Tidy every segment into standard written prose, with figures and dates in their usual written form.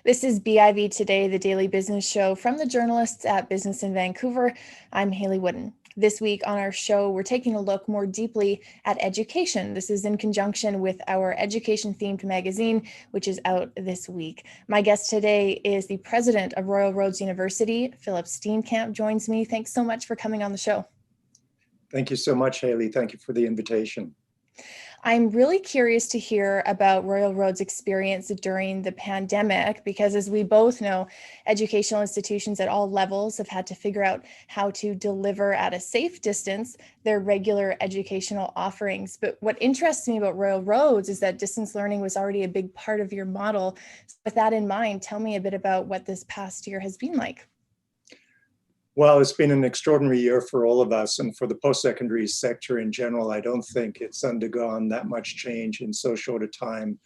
This is BIV Today, the daily business show from the journalists at Business in Vancouver. I'm Hayley Woodin. This week on our show, we're taking a look more deeply at education. This is in conjunction with our education-themed magazine, which is out this week. My guest today is the president of Royal Roads University, Philip Steenkamp, joins me. Thanks so much for coming on the show. Thank you so much, Hayley. Thank you for the invitation. I'm really curious to hear about Royal Roads' experience during the pandemic, because as we both know, educational institutions at all levels have had to figure out how to deliver at a safe distance their regular educational offerings. But what interests me about Royal Roads is that distance learning was already a big part of your model. So with that in mind, tell me a bit about what this past year has been like. Well, it's been an extraordinary year for all of us, and for the post-secondary sector in general. I don't think it's undergone that much change in so short a time,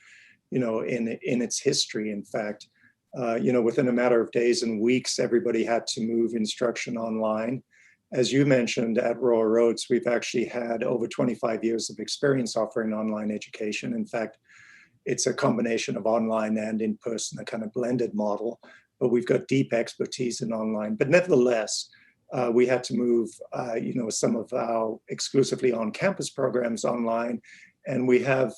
in its history. In fact, within a matter of days and weeks, everybody had to move instruction online. As you mentioned, at Royal Roads, we've actually had over 25 years of experience offering online education. In fact, it's a combination of online and in person, a kind of blended model. But we've got deep expertise in online. But nevertheless, we had to move, some of our exclusively on-campus programs online, and we have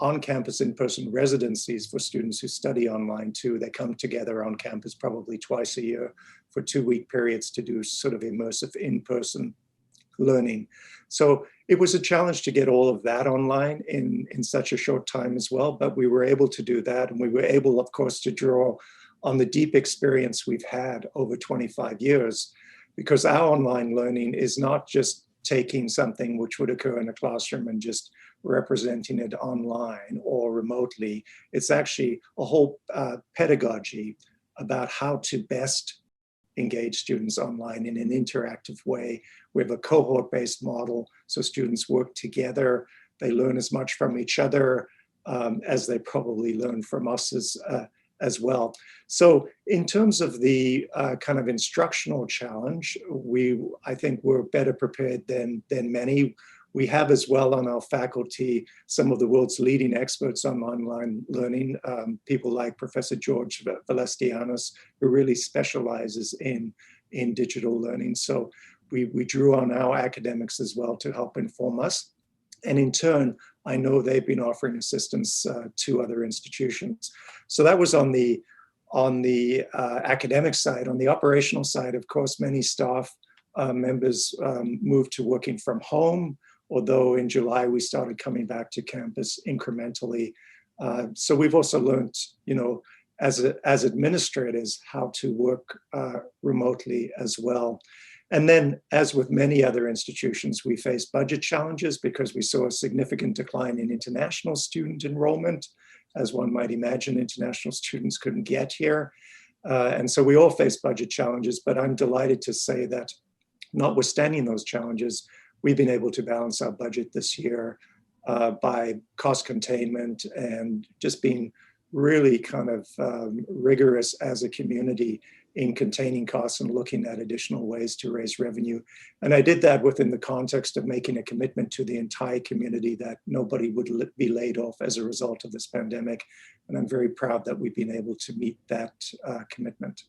on-campus in-person residencies for students who study online too. They come together on campus probably twice a year for 2-week periods to do sort of immersive in-person learning. So it was a challenge to get all of that online in such a short time as well, but we were able to do that, and we were able, of course, to draw on the deep experience we've had over 25 years, because our online learning is not just taking something which would occur in a classroom and just representing it online or remotely. It's actually a whole pedagogy about how to best engage students online in an interactive way. We have a cohort-based model, so students work together. They learn as much from each other as they probably learn from us as well. So in terms of the kind of instructional challenge, I think we're better prepared than many. We have as well on our faculty some of the world's leading experts on online learning, people like Professor George Velestianos, who really specializes in digital learning. So we drew on our academics as well to help inform us. And in turn, I know they've been offering assistance to other institutions. So that was on the academic side. On the operational side, of course, many staff members moved to working from home, although in July we started coming back to campus incrementally. So we've also learned, as administrators, how to work remotely as well. And then, as with many other institutions, we faced budget challenges because we saw a significant decline in international student enrollment. As one might imagine, international students couldn't get here. And so we all faced budget challenges, but I'm delighted to say that notwithstanding those challenges, we've been able to balance our budget this year by cost containment and just being really kind of rigorous as a community in containing costs and looking at additional ways to raise revenue. And I did that within the context of making a commitment to the entire community that nobody would be laid off as a result of this pandemic. And I'm very proud that we've been able to meet that commitment.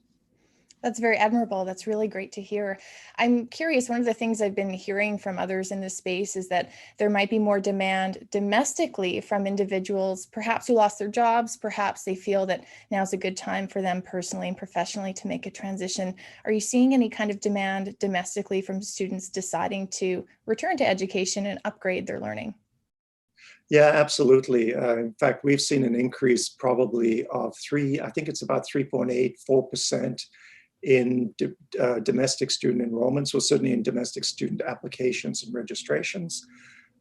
That's very admirable. That's really great to hear. I'm curious, one of the things I've been hearing from others in this space is that there might be more demand domestically from individuals, perhaps who lost their jobs, perhaps they feel that now's a good time for them personally and professionally to make a transition. Are you seeing any kind of demand domestically from students deciding to return to education and upgrade their learning? Yeah, absolutely. In fact, we've seen an increase probably of I think it's about 3.84% in domestic student enrollments, or certainly in domestic student applications and registrations.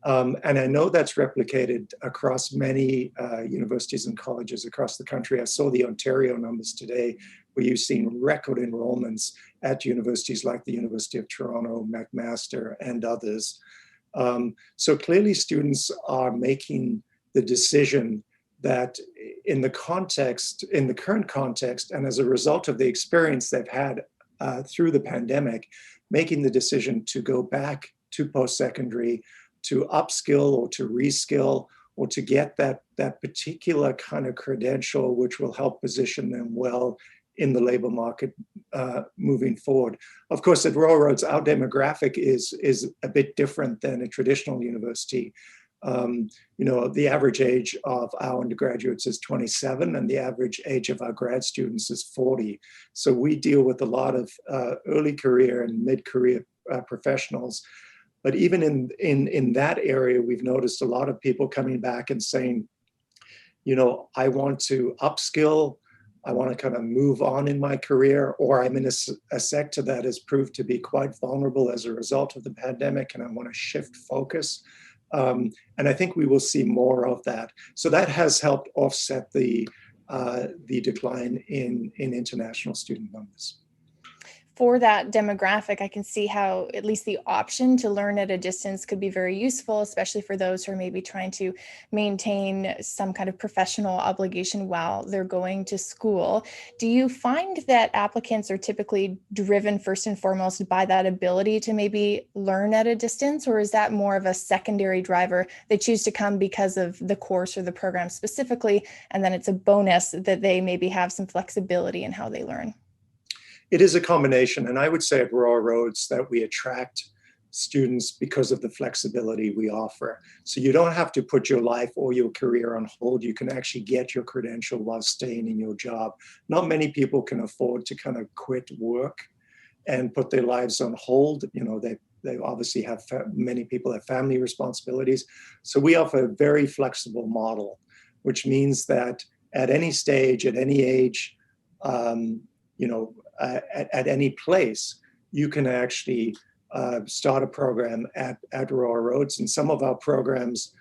And I know that's replicated across many universities and colleges across the country. I saw the Ontario numbers today, where you've seen record enrollments at universities like the University of Toronto, McMaster, and others. So clearly students are making the decision that in the current context, and as a result of the experience they've had through the pandemic, making the decision to go back to post-secondary, to upskill or to reskill, or to get that particular kind of credential, which will help position them well in the labor market moving forward. Of course, at Royal Roads, our demographic is a bit different than a traditional university. The average age of our undergraduates is 27, and the average age of our grad students is 40. So we deal with a lot of early career and mid-career professionals. But even in that area, we've noticed a lot of people coming back and saying, I want to upskill, I want to kind of move on in my career, or I'm in a sector that has proved to be quite vulnerable as a result of the pandemic, and I want to shift focus. And I think we will see more of that. So that has helped offset the decline in international student numbers. For that demographic, I can see how at least the option to learn at a distance could be very useful, especially for those who are maybe trying to maintain some kind of professional obligation while they're going to school. Do you find that applicants are typically driven first and foremost by that ability to maybe learn at a distance, or is that more of a secondary driver? They choose to come because of the course or the program specifically, and then it's a bonus that they maybe have some flexibility in how they learn? It is a combination, and I would say at Royal Roads that we attract students because of the flexibility we offer. So you don't have to put your life or your career on hold. You can actually get your credential while staying in your job. Not many people can afford to kind of quit work and put their lives on hold. They obviously have, many people have family responsibilities. So we offer a very flexible model, which means that at any stage, at any age, at any place, you can actually start a program at Royal Roads. And some of our programs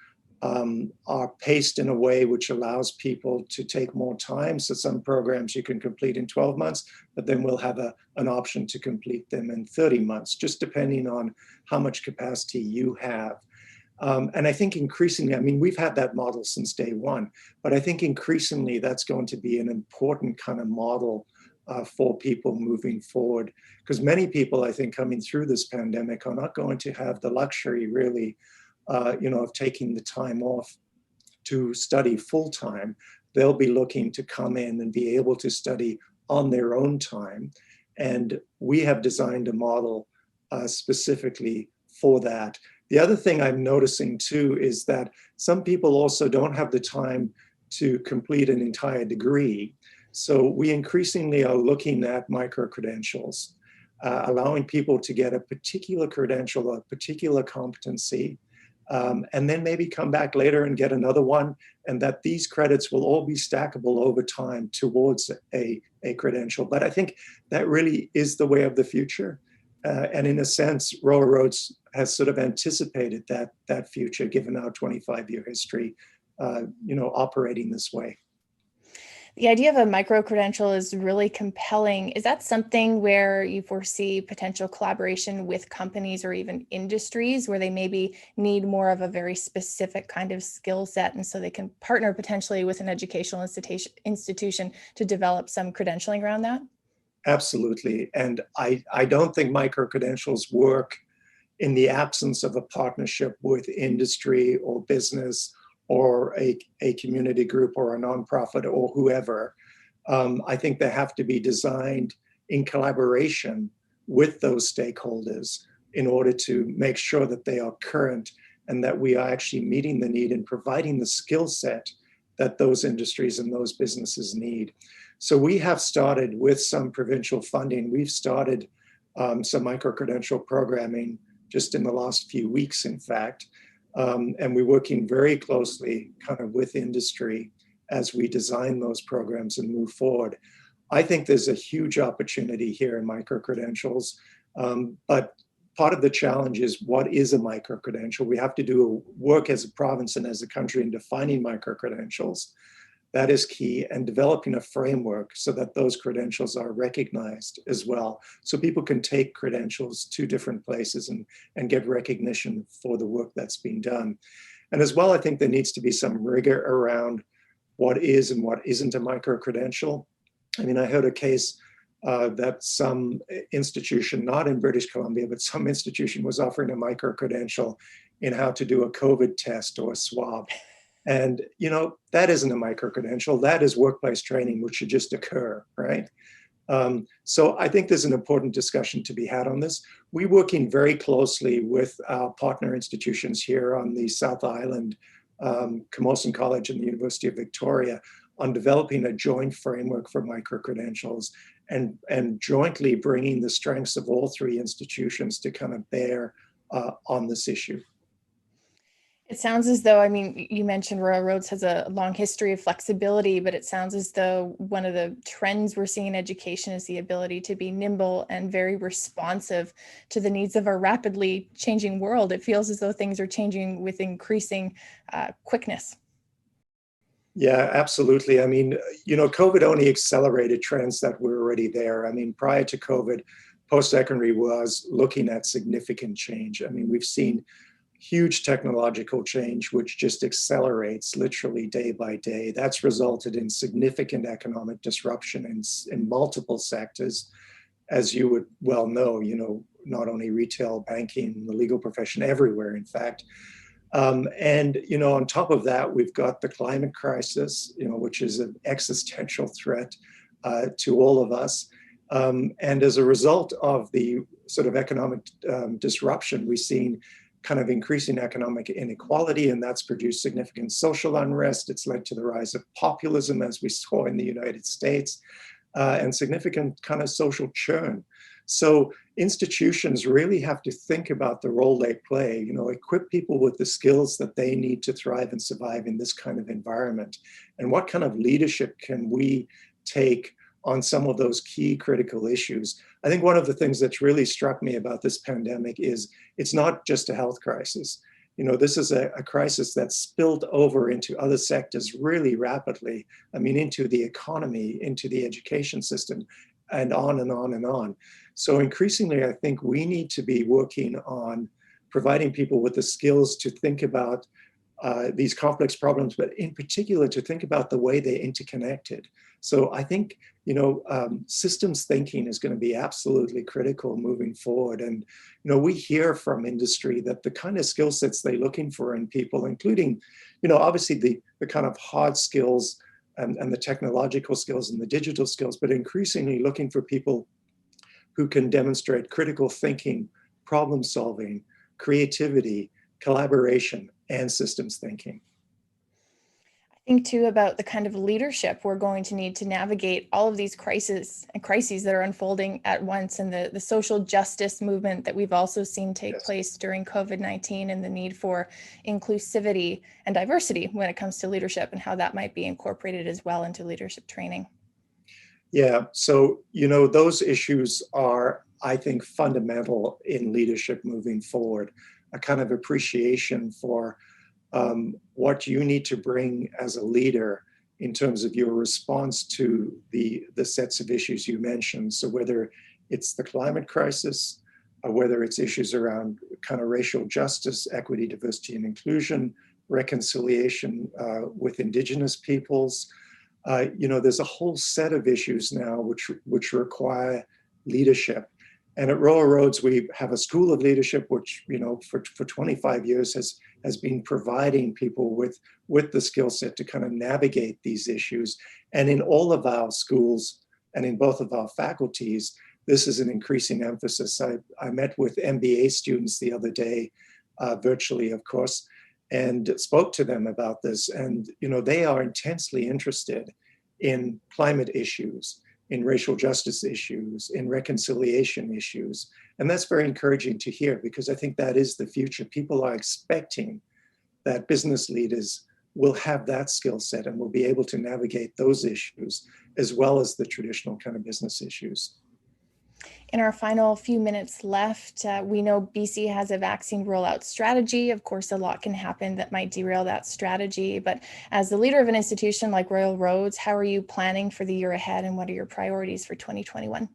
are paced in a way which allows people to take more time. So some programs you can complete in 12 months, but then we'll have an option to complete them in 30 months, just depending on how much capacity you have. And I think increasingly, we've had that model since day one, but I think increasingly that's going to be an important kind of model for people moving forward, because many people, I think, coming through this pandemic are not going to have the luxury really, of taking the time off to study full time. They'll be looking to come in and be able to study on their own time. And we have designed a model specifically for that. The other thing I'm noticing too is that some people also don't have the time to complete an entire degree. So we increasingly are looking at micro-credentials, allowing people to get a particular credential, a particular competency, and then maybe come back later and get another one, and that these credits will all be stackable over time towards a credential. But I think that really is the way of the future. And in a sense, Royal Roads has sort of anticipated that future, given our 25-year history, operating this way. The idea of a micro-credential is really compelling. Is that something where you foresee potential collaboration with companies or even industries where they maybe need more of a very specific kind of skill set, and so they can partner potentially with an educational institution to develop some credentialing around that? Absolutely. And I don't think micro-credentials work in the absence of a partnership with industry or business or a community group or a nonprofit or whoever. I think they have to be designed in collaboration with those stakeholders in order to make sure that they are current and that we are actually meeting the need and providing the skill set that those industries and those businesses need. So we have started with some provincial funding. We've started some micro-credential programming just in the last few weeks, in fact. And we're working very closely kind of with industry as we design those programs and move forward. I think there's a huge opportunity here in micro-credentials, but part of the challenge is, what is a micro-credential? We have to do work as a province and as a country in defining micro-credentials. That is key, and developing a framework so that those credentials are recognized as well. So people can take credentials to different places and get recognition for the work that's being done. And as well, I think there needs to be some rigor around what is and what isn't a micro-credential. I heard a case that some institution, not in British Columbia, but some institution was offering a micro-credential in how to do a COVID test or a swab. And, that isn't a micro-credential. That is workplace training, which should just occur, right? So I think there's an important discussion to be had on this. We're working very closely with our partner institutions here on the South Island, Camosun College and the University of Victoria, on developing a joint framework for micro-credentials and jointly bringing the strengths of all three institutions to kind of bear on this issue. It sounds as though, I mean, you mentioned Royal Roads has a long history of flexibility, but it sounds as though one of the trends we're seeing in education is the ability to be nimble and very responsive to the needs of our rapidly changing world. It feels as though things are changing with increasing quickness. Yeah, absolutely. I mean, COVID only accelerated trends that were already there. I mean, prior to COVID, post-secondary was looking at significant change. I mean, we've seen huge technological change, which just accelerates literally day by day. That's resulted in significant economic disruption in multiple sectors, as you would well know, not only retail, banking, the legal profession, everywhere, in fact. And on top of that, we've got the climate crisis, which is an existential threat to all of us. And as a result of the sort of economic disruption, we've seen kind of increasing economic inequality, and that's produced significant social unrest. It's led to the rise of populism, as we saw in the United States, and significant kind of social churn. So institutions really have to think about the role they play, equip people with the skills that they need to thrive and survive in this kind of environment. And what kind of leadership can we take on some of those key critical issues? I think one of the things that's really struck me about this pandemic is it's not just a health crisis. This is a crisis that's spilled over into other sectors really rapidly. I mean, into the economy, into the education system, and on and on and on. So increasingly, I think we need to be working on providing people with the skills to think about these complex problems, but in particular to think about the way they're interconnected. So I think, systems thinking is going to be absolutely critical moving forward. And, we hear from industry that the kind of skill sets they're looking for in people, including, obviously the kind of hard skills and the technological skills and the digital skills, but increasingly looking for people who can demonstrate critical thinking, problem solving, creativity, collaboration, and systems thinking. I think too about the kind of leadership we're going to need to navigate all of these crises that are unfolding at once, and the social justice movement that we've also seen take place during COVID-19, and the need for inclusivity and diversity when it comes to leadership, and how that might be incorporated as well into leadership training. Yeah, so, those issues are, I think, fundamental in leadership moving forward. A kind of appreciation for what you need to bring as a leader in terms of your response to the sets of issues you mentioned. So whether it's the climate crisis, or whether it's issues around kind of racial justice, equity, diversity, and inclusion, reconciliation with Indigenous peoples, there's a whole set of issues now which require leadership. And at Royal Roads, we have a school of leadership, which, for 25 years has been providing people with the skill set to kind of navigate these issues. And in all of our schools and in both of our faculties, this is an increasing emphasis. I met with MBA students the other day, virtually, of course, and spoke to them about this. And, they are intensely interested in climate issues, in racial justice issues, in reconciliation issues. And that's very encouraging to hear, because I think that is the future. People are expecting that business leaders will have that skill set and will be able to navigate those issues as well as the traditional kind of business issues. In our final few minutes left, we know BC has a vaccine rollout strategy. Of course, a lot can happen that might derail that strategy. But as the leader of an institution like Royal Roads, how are you planning for the year ahead, and what are your priorities for 2021?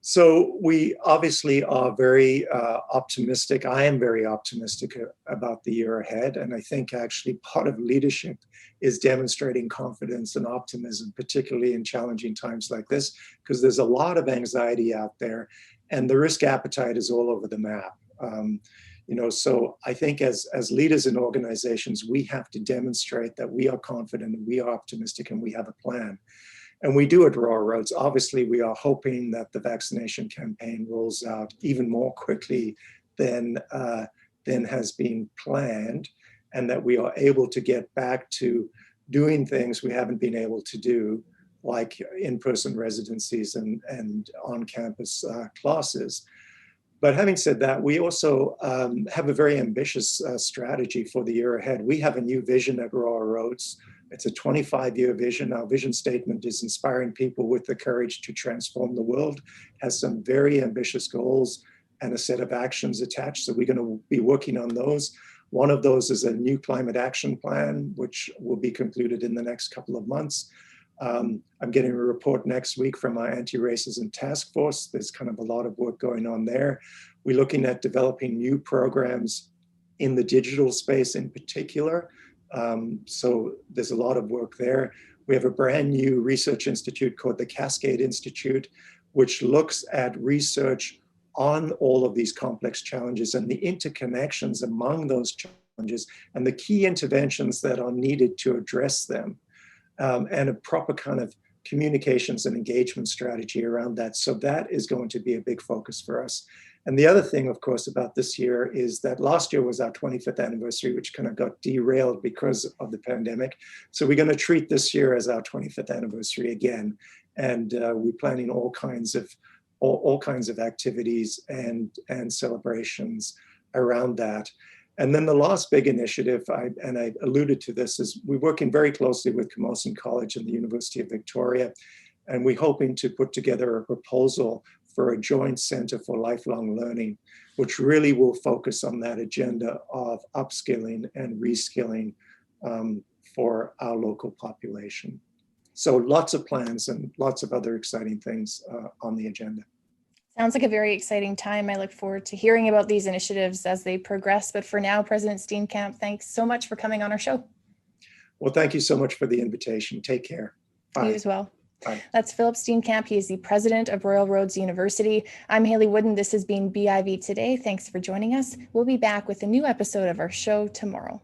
So we obviously are very optimistic. I am very optimistic about the year ahead. And I think actually part of leadership is demonstrating confidence and optimism, particularly in challenging times like this, because there's a lot of anxiety out there and the risk appetite is all over the map. So I think as leaders in organizations, we have to demonstrate that we are confident and we are optimistic and we have a plan. And we do at Royal Roads. Obviously, we are hoping that the vaccination campaign rolls out even more quickly than has been planned, and that we are able to get back to doing things we haven't been able to do, like in-person residencies and on-campus classes. But having said that, we also have a very ambitious strategy for the year ahead. We have a new vision at Royal Roads. It's a 25-year vision. Our vision statement is inspiring people with the courage to transform the world. It has some very ambitious goals and a set of actions attached. So we're going to be working on those. One of those is a new climate action plan, which will be concluded in the next couple of months. I'm getting a report next week from our anti-racism task force. There's kind of a lot of work going on there. We're looking at developing new programs in the digital space in particular. So there's a lot of work there. We have a brand new research institute called the Cascade Institute, which looks at research on all of these complex challenges and the interconnections among those challenges and the key interventions that are needed to address them, and a proper kind of communications and engagement strategy around that. So that is going to be a big focus for us. And the other thing, of course, about this year is that last year was our 25th anniversary, which kind of got derailed because of the pandemic. So we're going to treat this year as our 25th anniversary again. And we're planning all kinds of activities and celebrations around that. And then the last big initiative, I alluded to this, is we're working very closely with Camosun College and the University of Victoria, and we're hoping to put together a proposal for a joint center for lifelong learning, which really will focus on that agenda of upskilling and reskilling for our local population. So lots of plans and lots of other exciting things on the agenda. Sounds like a very exciting time. I look forward to hearing about these initiatives as they progress. But for now, President Steenkamp, thanks so much for coming on our show. Well, thank you so much for the invitation. Take care. Bye. You as well. Bye. That's Philip Steenkamp. He is the president of Royal Roads University. I'm Hayley Woodin. This has been BIV Today. Thanks for joining us. We'll be back with a new episode of our show tomorrow.